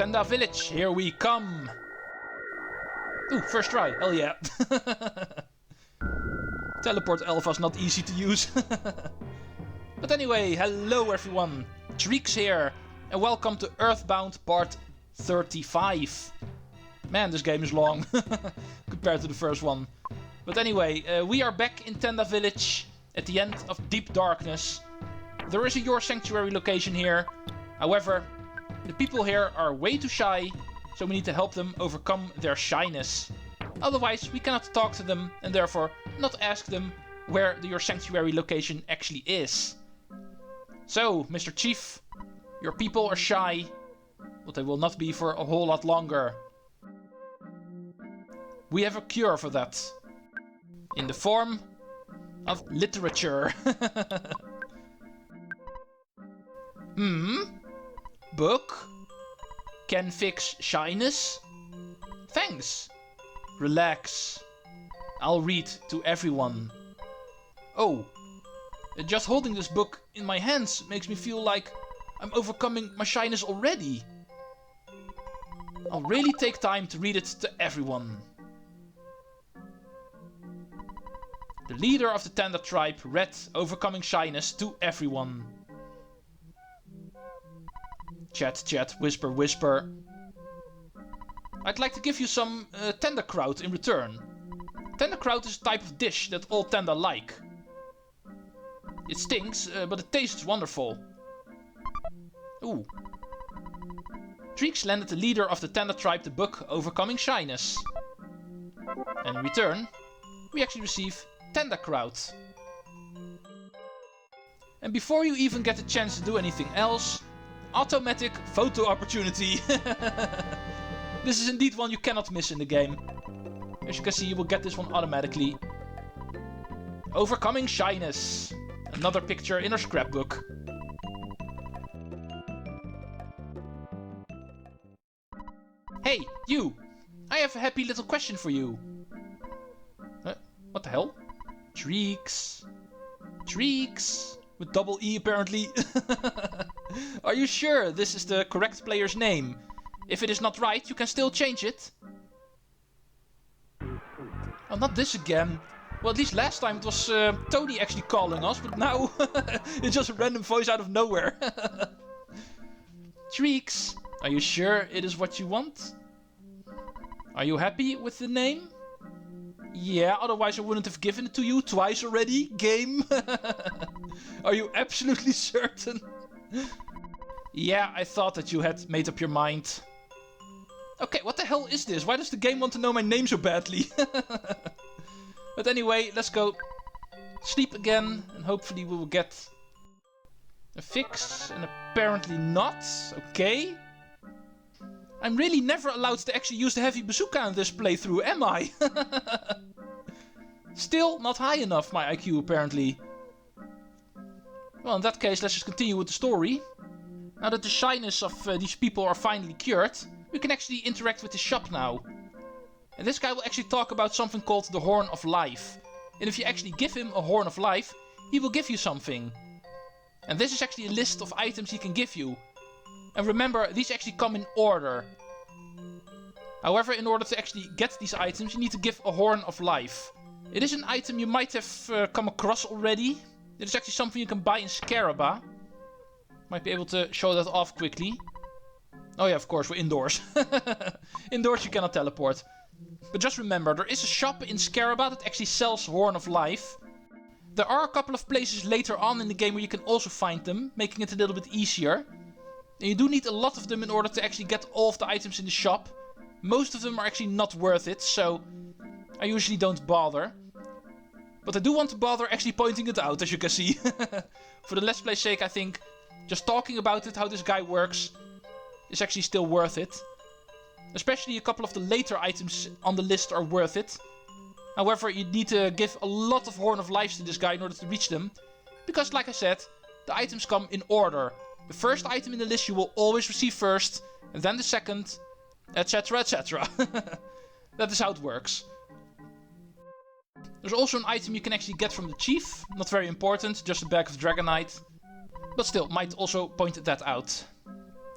Tenda village, here we come! Ooh, first try, hell yeah! Teleport alpha's not easy to use. But anyway, hello everyone! Treecks here, and welcome to EarthBound Part 35. Man, this game is long, compared to the first one. But anyway, we are back in Tenda village, at the end of Deep Darkness. There is a Your Sanctuary location here. However, the people here are way too shy, so we need to help them overcome their shyness. Otherwise, we cannot talk to them, and therefore not ask them where the Your Sanctuary location actually is. So, Mr. Chief, your people are shy, but they will not be for a whole lot longer. We have a cure for that. In the form of literature. Book? Can fix shyness? Thanks. Relax. I'll read to everyone. Oh, just holding this book in my hands makes me feel like I'm overcoming my shyness already. I'll really take time to read it to everyone. The leader of the Tenda tribe read Overcoming Shyness to everyone. Chat, chat, whisper, whisper. I'd like to give you some Tenda kraut in return. Tenda kraut is a type of dish that all Tenda like. It stinks, but it tastes wonderful. Ooh. Treecks landed the leader of the Tenda tribe the book Overcoming Shyness. And in return, we actually receive Tenda kraut. And before you even get the chance to do anything else, automatic photo opportunity. This is indeed one you cannot miss in the game. As you can see, you will get this one automatically. Overcoming Shyness. Another picture in our scrapbook. Hey, you! I have a happy little question for you. What the hell? Treecks. Treecks. With double E apparently. Are you sure this is the correct player's name? If it is not right, you can still change it. Oh, not this again. Well, at least last time it was Tony actually calling us, but now it's just a random voice out of nowhere. Treecks, are you sure it is what you want? Are you happy with the name? Yeah, otherwise I wouldn't have given it to you twice already, game. Are you absolutely certain? Yeah, I thought that you had made up your mind. Okay, what the hell is this? Why does the game want to know my name so badly? But anyway, let's go sleep again, and hopefully we will get a fix, and apparently not. Okay. I'm really never allowed to actually use the heavy bazooka in this playthrough, am I? Still not high enough, my IQ apparently. Well, in that case, let's just continue with the story. Now that the shyness of these people are finally cured, we can actually interact with the shop now. And this guy will actually talk about something called the Horn of Life. And if you actually give him a Horn of Life, he will give you something. And this is actually a list of items he can give you. And remember, these actually come in order. However, in order to actually get these items, you need to give a Horn of Life. It is an item you might have come across already. It is actually something you can buy in Scaraba. Might be able to show that off quickly. Oh yeah, of course, we're indoors. Indoors you cannot teleport. But just remember, there is a shop in Scaraba that actually sells Horn of Life. There are a couple of places later on in the game where you can also find them, making it a little bit easier. And you do need a lot of them in order to actually get all of the items in the shop. Most of them are actually not worth it, so I usually don't bother. But I do want to bother actually pointing it out, as you can see. For the Let's Play sake, I think just talking about it, how this guy works, is actually still worth it. Especially a couple of the later items on the list are worth it. However, you need to give a lot of Horn of Lives to this guy in order to reach them. Because, like I said, the items come in order. The first item in the list you will always receive first, and then the second, etc, etc. That is how it works. There's also an item you can actually get from the chief. Not very important, just a bag of Dragonite. But still, might also point that out.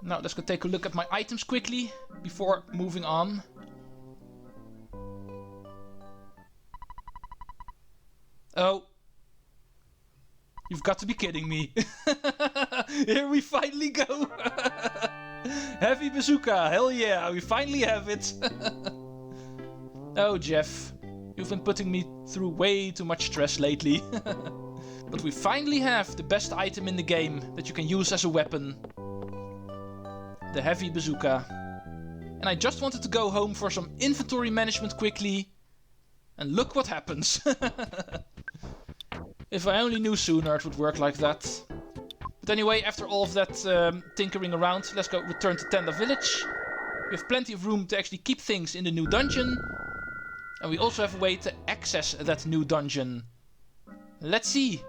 Now let's go take a look at my items quickly before moving on. Oh. You've got to be kidding me. Here we finally go. Heavy bazooka, hell yeah, we finally have it. Oh, Jeff, you've been putting me through way too much stress lately. But we finally have the best item in the game that you can use as a weapon. The heavy bazooka. And I just wanted to go home for some inventory management quickly. And look what happens. If I only knew sooner it would work like that. But anyway, after all of that tinkering around, let's go return to Tenda village. We have plenty of room to actually keep things in the new dungeon. And we also have a way to access that new dungeon. Let's see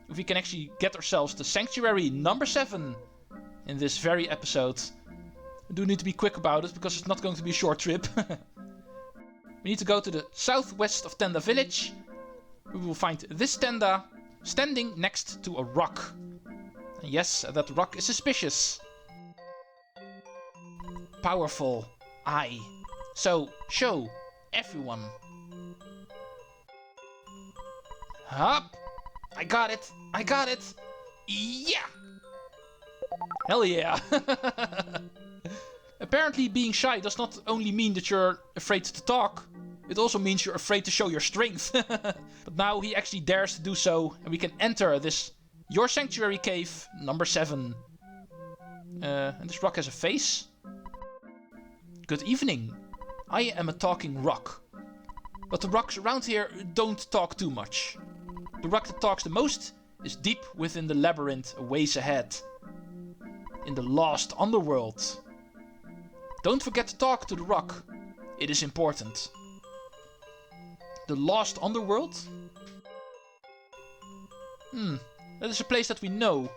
if we can actually get ourselves to Sanctuary number 7 in this very episode. We do need to be quick about it because it's not going to be a short trip. We need to go to the southwest of Tenda village. We will find this Tenda standing next to a rock. And yes, that rock is suspicious. Powerful eye. So, show everyone. Up! I got it! I got it! Yeah! Hell yeah! Apparently being shy does not only mean that you're afraid to talk, it also means you're afraid to show your strength. But now he actually dares to do so, and we can enter this Your Sanctuary Cave number 7. And this rock has a face. Good evening. I am a talking rock. But the rocks around here don't talk too much. The rock that talks the most is deep within the labyrinth a ways ahead. In the lost underworld. Don't forget to talk to the rock. It is important. The lost underworld? That is a place that we know.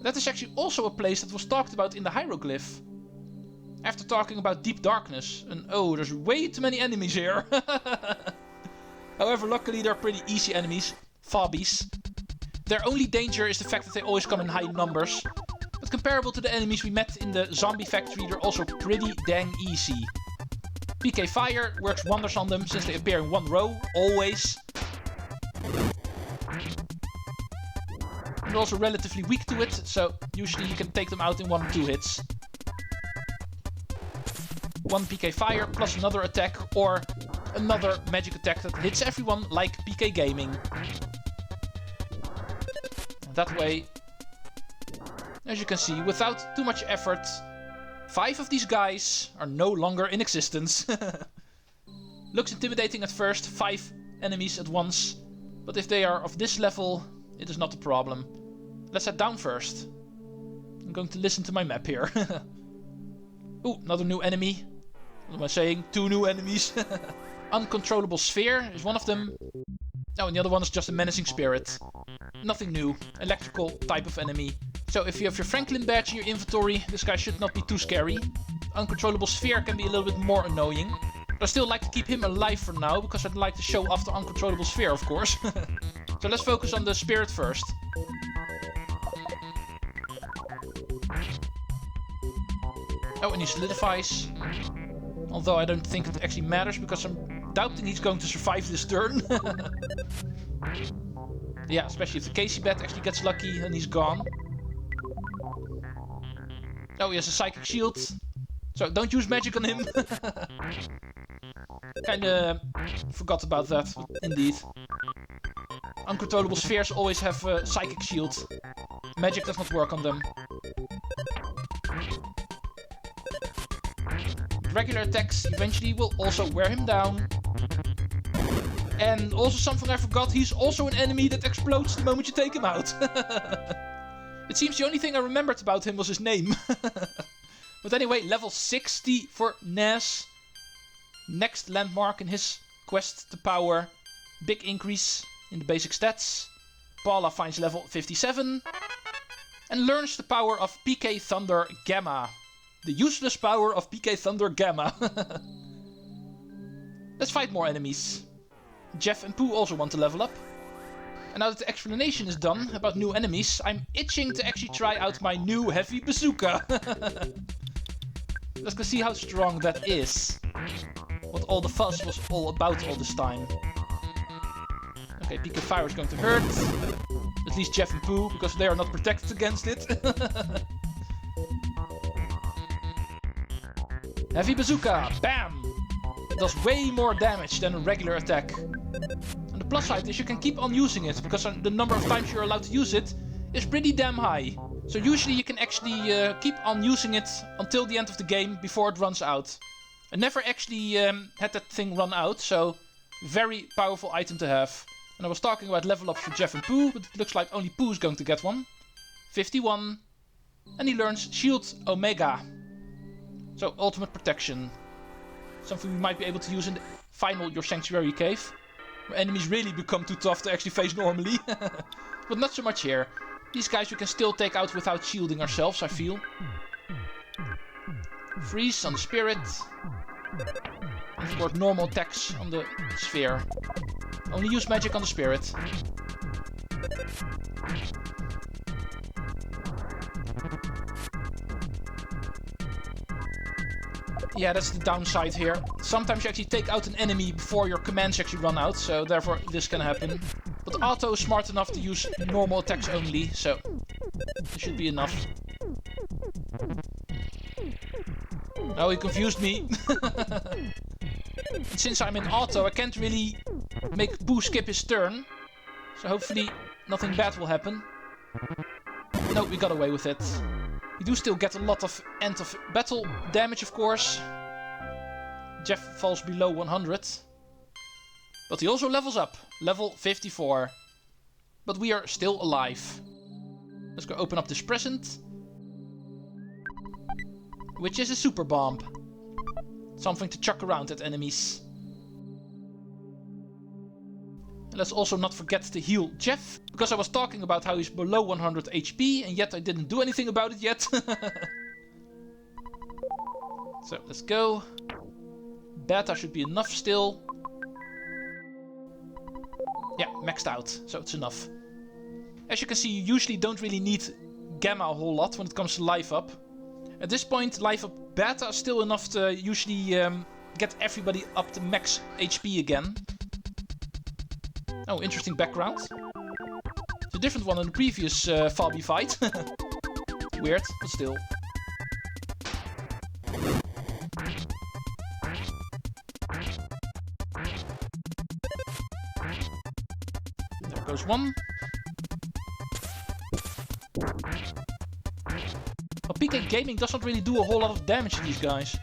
That is actually also a place that was talked about in the hieroglyph. After talking about deep darkness, and oh, there's way too many enemies here. However, luckily they're pretty easy enemies, fobbies. Their only danger is the fact that they always come in high numbers. But comparable to the enemies we met in the zombie factory, they're also pretty dang easy. PK Fire works wonders on them since they appear in one row, always. They're also relatively weak to it, so usually you can take them out in 1 or 2 hits. 1 PK Fire plus another attack, or another magic attack that hits everyone like PK Gaming. And that way, as you can see, without too much effort, 5 of these guys are no longer in existence. Looks intimidating at first, 5 enemies at once, but if they are of this level, it is not a problem. Let's head down first. I'm going to listen to my map here. Ooh, another new enemy. What am I saying? 2 new enemies. Uncontrollable Sphere is one of them. Oh, and the other one is just a menacing spirit. Nothing new. Electrical type of enemy. So if you have your Franklin badge in your inventory, this guy should not be too scary. Uncontrollable Sphere can be a little bit more annoying. But I still like to keep him alive for now, because I'd like to show off the Uncontrollable Sphere, of course. So let's focus on the spirit first. Oh, and he solidifies. Although I don't think it actually matters, because I'm doubting he's going to survive this turn. Yeah, especially if the Casey bat actually gets lucky and he's gone. Oh, he has a psychic shield. So don't use magic on him. Kinda forgot about that, indeed. Uncontrollable spheres always have a psychic shield. Magic does not work on them. Regular attacks eventually will also wear him down. And also something I forgot, he's also an enemy that explodes the moment you take him out. It seems the only thing I remembered about him was his name. But anyway, level 60 for Ness. Next landmark in his quest to power. Big increase in the basic stats. Paula finds level 57. And learns the power of PK Thunder Gamma. The useless power of PK Thunder Gamma. Let's fight more enemies. Jeff and Pooh also want to level up. And now that the explanation is done about new enemies, I'm itching to actually try out my new heavy bazooka. Let's go see how strong that is. What all the fuss was all about all this time. Okay, PK Fire is going to hurt. At least Jeff and Pooh, because they are not protected against it. Heavy bazooka, bam! It does way more damage than a regular attack. And the plus side is you can keep on using it, because the number of times you're allowed to use it is pretty damn high. So usually you can actually keep on using it until the end of the game before it runs out. I never actually had that thing run out, so very powerful item to have. And I was talking about level ups for Jeff and Pooh, but it looks like only Pooh's going to get one. 51. And he learns Shield Omega. So ultimate protection. Something we might be able to use in the final Your Sanctuary Cave. Where enemies really become too tough to actually face normally. But not so much here. These guys we can still take out without shielding ourselves, I feel. Freeze on the Spirit. And of course normal attacks on the Sphere. Only use magic on the Spirit. Yeah, that's the downside here. Sometimes you actually take out an enemy before your commands actually run out, so therefore this can happen. But Otto is smart enough to use normal attacks only, so it should be enough. Oh, he confused me. Since I'm in auto, I can't really make Pooh skip his turn. So hopefully nothing bad will happen. No, we got away with it. We do still get a lot of end of battle damage, of course. Jeff falls below 100. But he also levels up. Level 54. But we are still alive. Let's go open up this present. Which is a super bomb. Something to chuck around at enemies. And let's also not forget to heal Jeff. Because I was talking about how he's below 100 HP. And yet I didn't do anything about it yet. So let's go. Beta should be enough still. Yeah, maxed out. So it's enough. As you can see, you usually don't really need Gamma a whole lot when it comes to life up. At this point, life up Beta is still enough to usually get everybody up to max HP again. Oh, interesting background. It's a different one than the previous Fabi fight. Weird, but still. There goes one. But PK Gaming does not really do a whole lot of damage to these guys.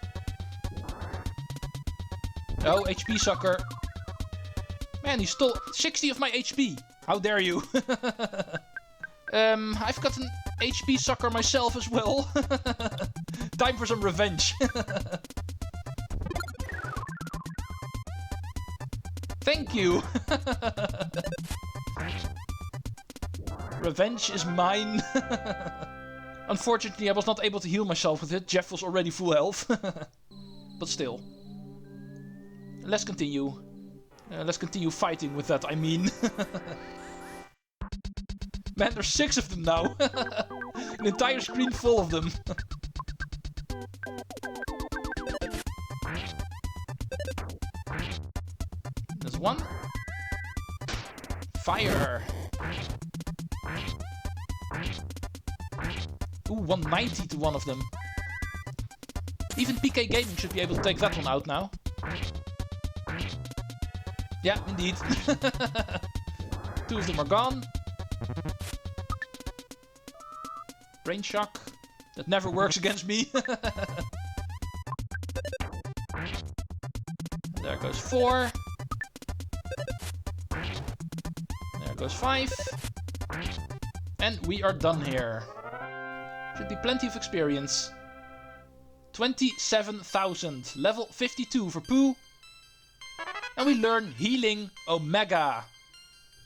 Oh, HP sucker. Man, he stole 60 of my HP. How dare you? I've got an HP sucker myself as well. Time for some revenge. Thank you. Revenge is mine. Unfortunately, I was not able to heal myself with it. Jeff was already full health. But still. Let's continue. Let's continue fighting with that, I mean. Man, there's 6 of them now. An entire screen full of them. There's one. Fire. Ooh, 190 to one of them. Even PK Gaming should be able to take that one out now. Yeah, indeed. 2 of them are gone. Brain shock. That never works against me. There goes 4. There goes 5. And we are done here. Should be plenty of experience. 27,000. Level 52 for Pooh. And we learn Healing Omega.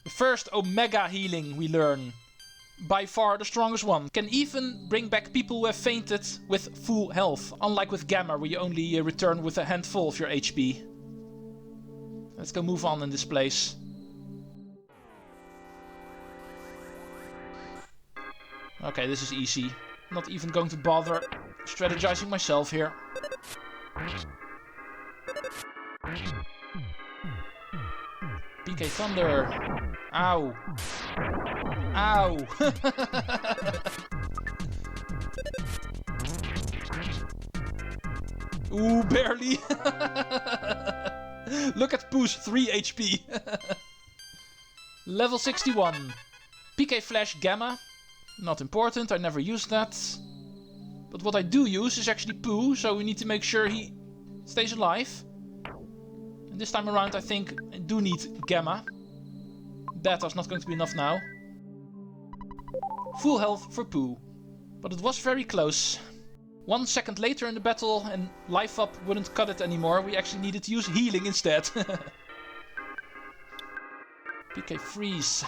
The first Omega healing we learn. By far the strongest one. Can even bring back people who have fainted with full health. Unlike with Gamma, where you only return with a handful of your HP. Let's go move on in this place. Okay, this is easy. Not even going to bother strategizing myself here. PK Thunder. Ow. Ow. Ooh, barely. Look at Pooh's 3 HP. Level 61. PK Flash Gamma. Not important, I never use that. But what I do use is actually Pooh, so we need to make sure he stays alive. And this time around I think I do need Gamma. Beta's not going to be enough now. Full health for Pooh. But it was very close. 1 second later in the battle and life up wouldn't cut it anymore. We actually needed to use healing instead. PK Freeze.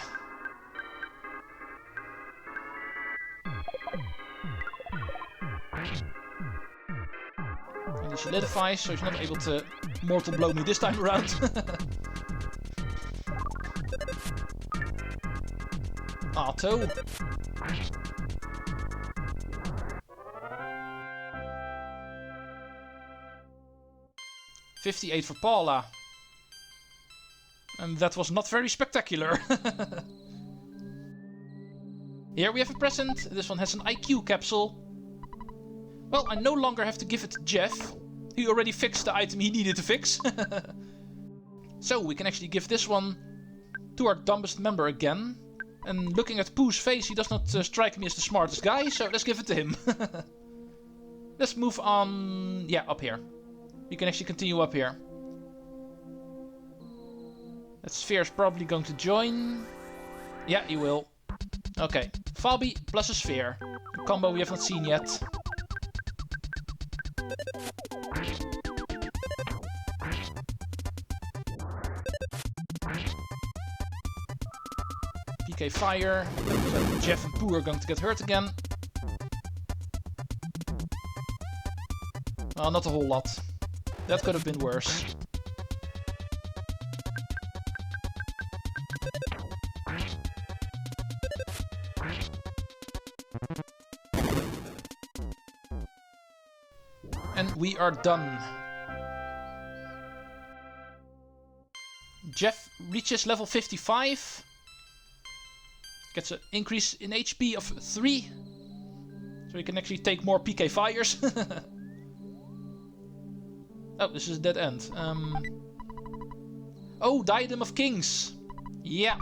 And he solidifies, so he's not able to mortal blow me this time around. Auto. $58 for Paula. And that was not very spectacular. Here we have a present. This one has an IQ capsule. Well, I no longer have to give it to Jeff. He already fixed the item he needed to fix. So we can actually give this one to our dumbest member again. And looking at Pooh's face, he does not strike me as the smartest guy, so let's give it to him. Let's move on... yeah, up here. You can actually continue up here. That sphere is probably going to join. Yeah, he will. Okay, Fabi plus a sphere. A combo we have not seen yet. PK Fire. So Jeff and Pooh are going to get hurt again. Oh, not a whole lot. That could have been worse. And we are done. Jeff reaches level 55. Gets an increase in HP of 3. So he can actually take more PK Fires. Oh, this is a dead end. Oh, Diadem of Kings. Yeah.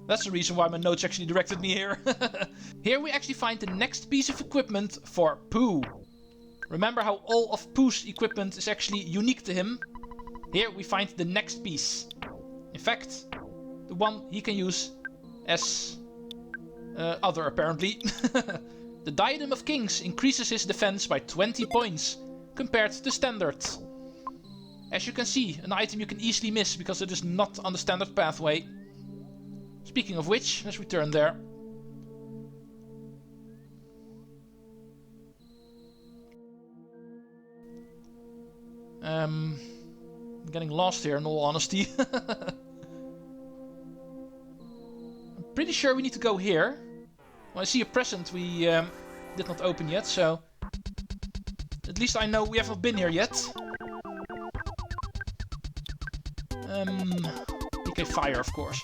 That's the reason why my notes actually directed me here. Here we actually find the next piece of equipment for Pooh. Remember how all of Pooh's equipment is actually unique to him? Here we find the next piece. In fact, the one he can use as other apparently. The Diadem of Kings increases his defense by 20 points compared to standard. As you can see, an item you can easily miss because it is not on the standard pathway. Speaking of which, let's return there. I'm getting lost here in all honesty. I'm pretty sure we need to go here. Well, I see a present we did not open yet, so... At least I know we have not been here yet. PK Fire, of course.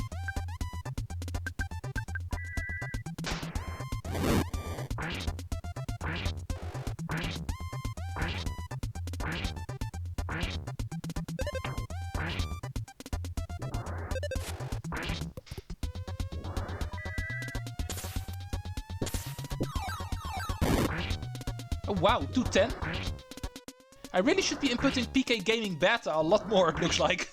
Oh wow, 210? I really should be inputting PK Gaming Beta a lot more, it looks like.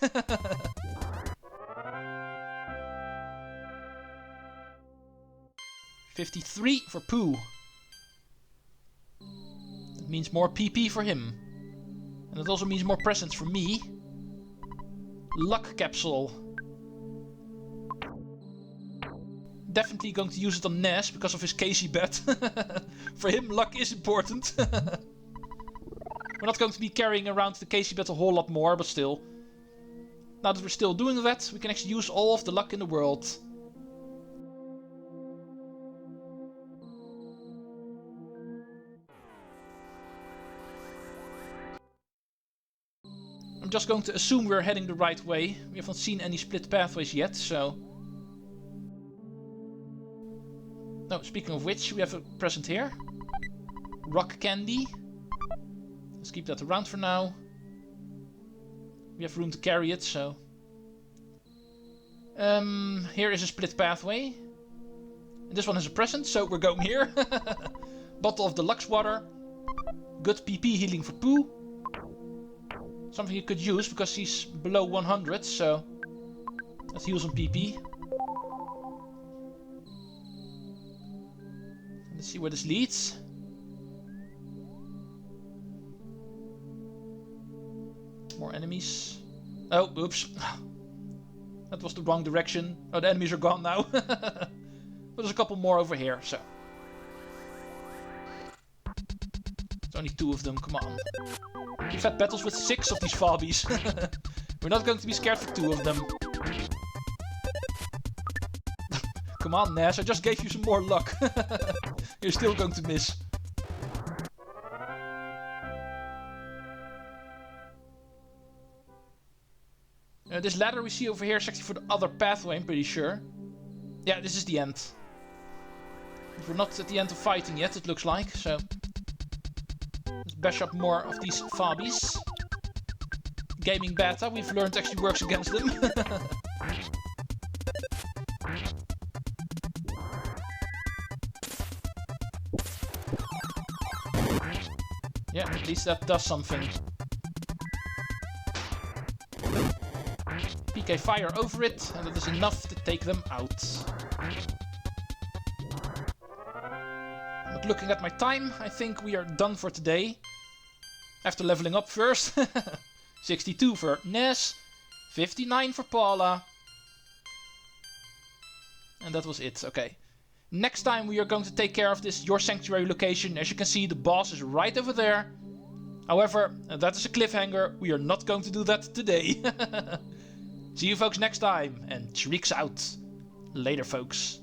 $53 for Pooh. That means more PP for him. And it also means more presents for me. Luck Capsule. Definitely going to use it on Ness because of his Casey bet. For him, luck is important. We're not going to be carrying around the Casey bet a whole lot more, but still. Now that we're still doing that, we can actually use all of the luck in the world. I'm just going to assume we're heading the right way. We haven't seen any split pathways yet, so... No, speaking of which, we have a present here. Rock candy. Let's keep that around for now. We have room to carry it, so... here is a split pathway. And this one has a present, so we're going here. Bottle of deluxe water. Good PP healing for Pooh. Something he could use because he's below 100, so... Let's heal some PP. Let's see where this leads. More enemies. Oh, oops. That was the wrong direction. Oh, the enemies are gone now. But there's a couple more over here, so... There's only 2 of them, come on. We've had battles with 6 of these Fabies. We're not going to be scared for 2 of them. Come on, Ness, I just gave you some more luck. You're still going to miss. This ladder we see over here is actually for the other pathway, I'm pretty sure. Yeah, this is the end. We're not at the end of fighting yet, it looks like, so... Let's bash up more of these Fabies. Gaming beta, we've learned actually works against them. Yeah, at least that does something. PK fire over it, and that is enough to take them out. But looking at my time, I think we are done for today. After leveling up first. 62 for Ness, 59 for Paula. And that was it, okay. Next time we are going to take care of this Your Sanctuary location. As you can see, the boss is right over there. However, that is a cliffhanger. We are not going to do that today. See you folks next time, and Treecks out. Later folks.